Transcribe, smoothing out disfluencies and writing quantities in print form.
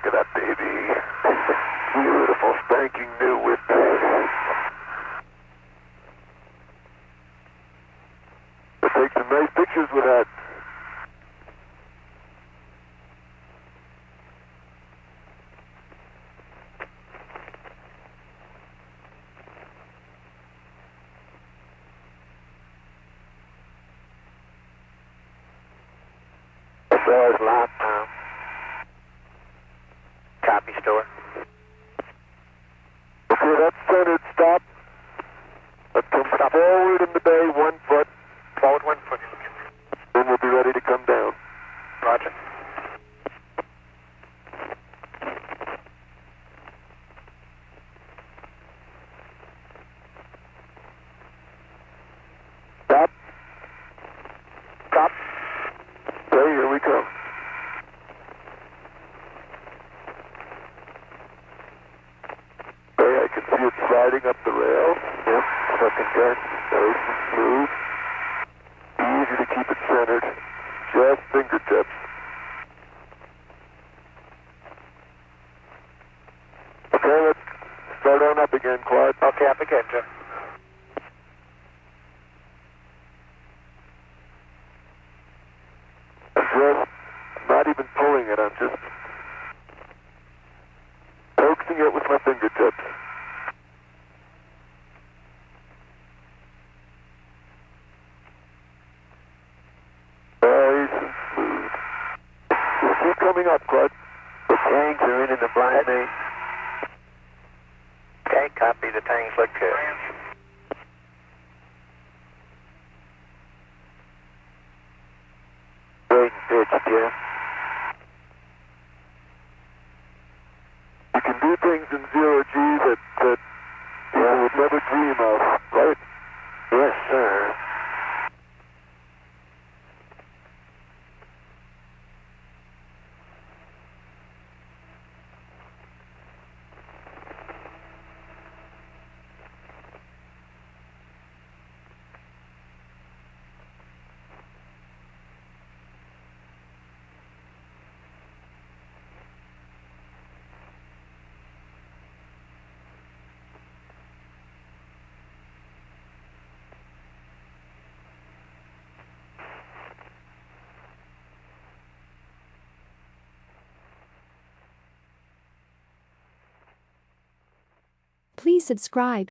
Look at that baby. Beautiful, spanking new with We'll take some nice pictures with that. Floor is locked, Tom. Copy, store. Okay, that's centered. Stop. Let's come forward in the bay 1 foot. Forward 1 foot. Then we'll be ready to come down. Roger. Stop. Stop. Okay, here we come. Okay, I can see it sliding up the rail. Yep, looking good. Nice and smooth. Easy to keep it centered. Just fingertips. Okay, let's start on up again, Quad. Okay, up again, sir. I'm not even pulling it, I'm just coaxing it with my fingertips. Nice and smooth. Just keep coming up, Quad. The tanks are in the blind eight. Okay, copy. The tanks look good. Great pitch, Jeff. You can do things in zero-G that you would never dream of, right? Yes, sir. Please subscribe.